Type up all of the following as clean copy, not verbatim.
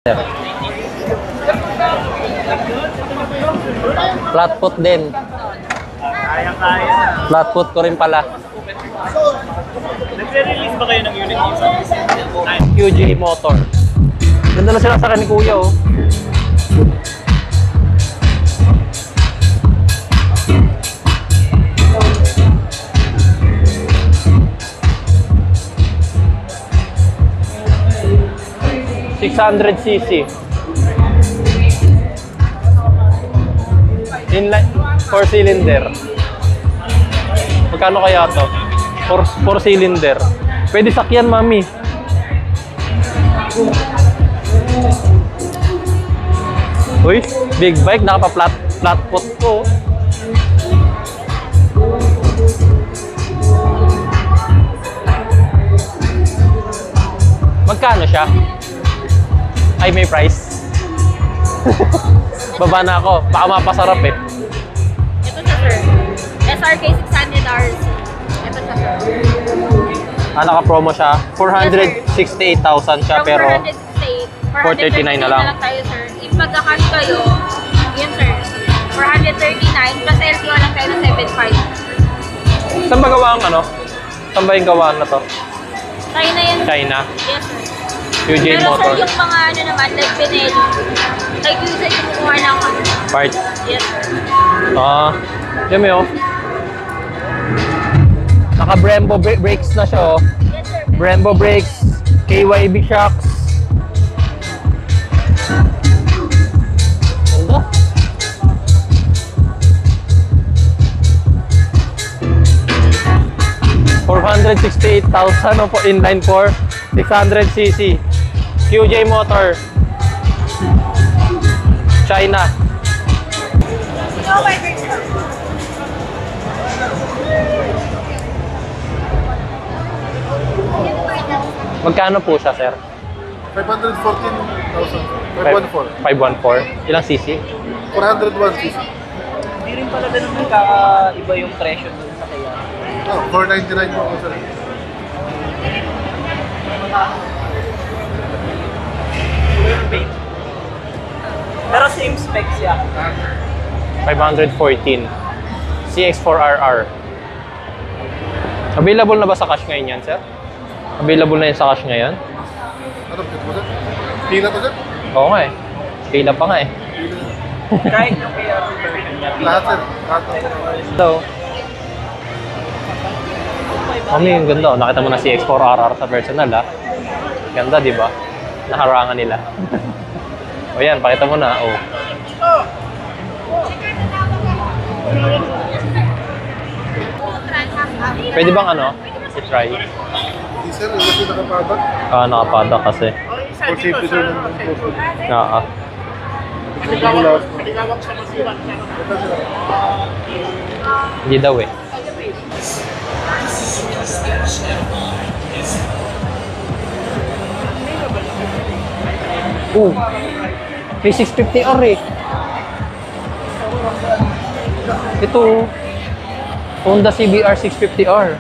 Flat foot din. Kaya-kaya. Flat foot ko rin pala. Nagre-release ba kayo ng unit dito? QJ Motor. Ganda na sila sa ni Kuya, oh. cc. Inline 4 cylinder. Magkano kaya to? 4 cylinder. Pwede sakyan, mami. Uy, big bike, flat foot ko. Magkano siya? Ay, may price. Baba na ako. Baka mapasarap eh. Ito siya, sir. SRK 600 RC. Ito siya, sir. Naka-promo siya. 468,000 siya, From pero 468, 439 na lang. tayo, sir. If magka-cash kayo, yun, sir. 439 plus LTO lang tayo ng 7.5. saan ba gawa ang ano? Saan ba yung gawaan na to? China yan. China. Yes, sir. QJ Pero Motor. sir, yung mga ano naman, like Benelli, like yung sa kumukuha ng Part. yes, sir. Yan mo. Naka-Brembo brakes na siya, oh. Yes, sir. Brembo brakes, KYB shocks. Ganda. $468,000 po, inline 4, 600cc. QJ Motor. China. Magkano po siya, sir? 514,000. 514. 514. Ilang cc? 401 cc. Hindi rin pala ganun kakaiba yung presyo dun sa kaya. Oh, 499 po sir. Pero same specs siya. 514. CX4RR. Available na ba sa cash ngayon yan, sir? Available na yun sa cash ngayon? Ano po sir? Pila po sir? Oo nga eh. Pila pa nga eh. Kahit yung kaya version niya. Lahat sir. Lahat po. Hello. Mami, yung ganda. Oh. Nakita mo na si CX4RR sa personal, ha? Ganda, di ba? Naharangan nila. O yan, pakita mo na. Oh. Pwede bang ano? I-try? Hindi sir, yung kasi nakapabat. Nakapada kasi. For safety sir ng puso. Hindi daw eh. May 650R eh. Ito, Honda CBR 650R.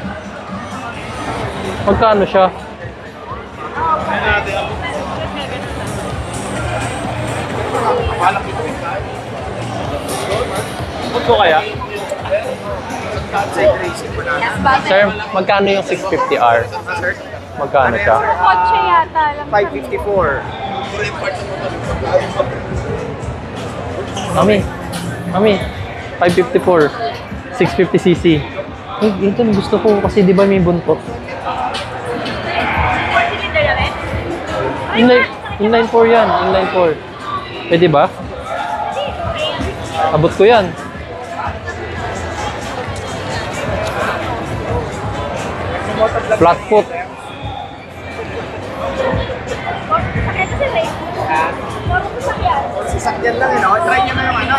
Magkano siya? Ba't ko kaya? Sir, magkano yung 650R? Magkano siya? Kotse yata lang. 554. Mami, 554, 650cc. Eh, ito yung gusto ko kasi di ba may buntot? Inline 4 yan, inline 4. Pwede ba? Abot ko yan. Flat foot. Sasakyan lang yun, no? Try nyo na yung ano.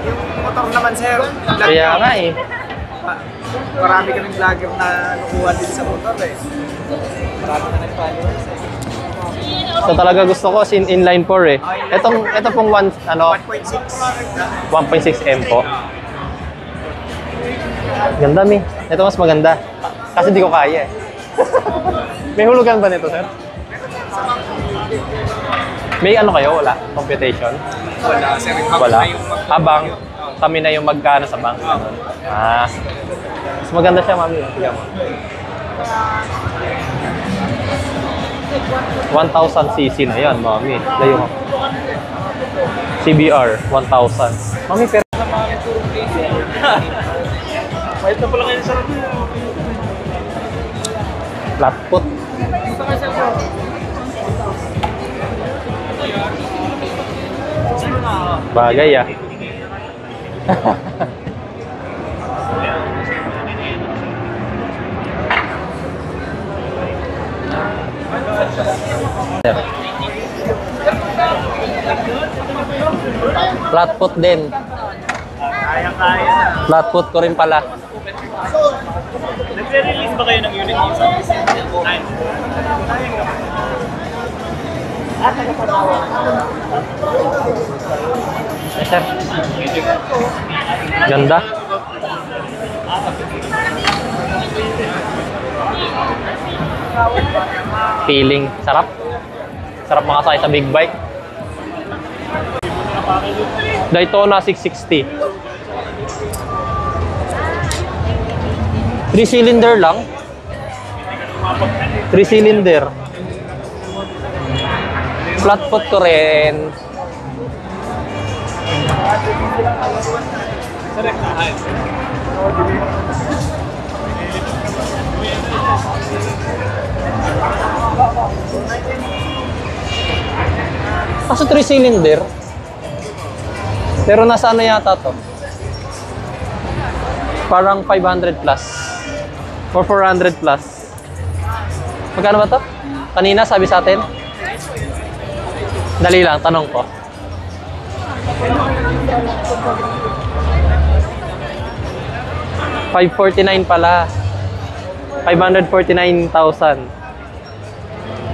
Yung motor naman, sir. Kaya nga eh. Marami kaming vlogger na nakuha din sa motor eh. Marami na nag-followers eh. Ito talaga gusto ko, inline 4 eh. Ito pong 1.6 M po. Ganda, Mi. Ito mas maganda. Kasi di ko kaya eh. May hulugan ba nito, sir? May ano kayo? Wala? Computation? Wala, sir. Wala? Habang kami na yung magkano sa bank. Ganun. Ah. Mas maganda siya, mami. Tingnan mo. 1,000 cc na yan, mami. Layo mo. CBR, 1,000. Mami, pero... Mahit na pala kayo sa rabi. Flat foot. Bagay ah. Flat foot din. Kaya-kaya na. Flat foot ko rin pala. Nagre-release ba kayo ng unit dito sa Ay. Eh, sir. Ganda. Feeling. Sarap. Sarap makasakay sa big bike. Daytona 660. 3-cylinder lang. 3-cylinder. Flat foot ko rin. Kaso 3-cylinder. Pero nasa ano yata to? Parang 500 plus. Or 400 plus. Magkano ba to? Kanina sabi sa atin? Dali lang, tanong ko. $549 pala. 549,000.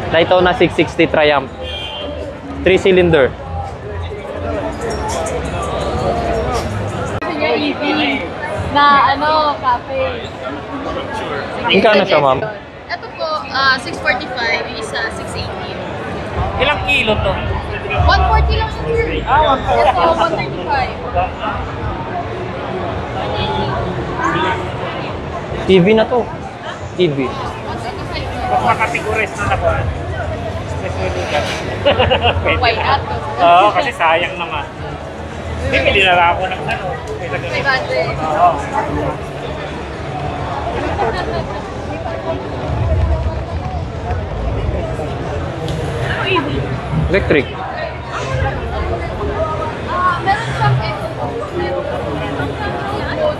Daytona 660 Triumph. 3-cylinder. Na ano, cafe. Magkano siya, ma'am? Ito po, 645, yung isa, 680. Ilang kilo to? 140 lang sir. Ito, 135. TV na to. TV. 135. Pag makategorize na ako. Why not? Oo, kasi sayang naman. Bibili na lang ako ng ano. 500. Oo. Electric. Meron siyang ito po.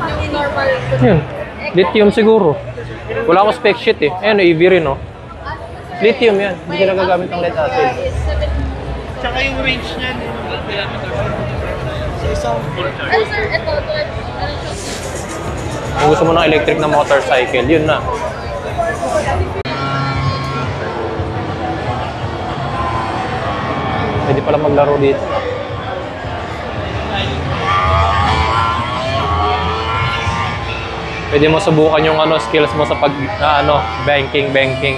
Yung normal. Yun. Lithium siguro. Wala akong spec sheet eh. Ayan, EV rin oh. Lithium yan. Hindi sila gagamit ng lead acid. Tsaka yung range niyan. Ano sir, ito. Kung gusto mo ng electric na motorcycle, yun na. Pwede pala maglaro dito. Pwede mo subukan yung skills mo sa banking.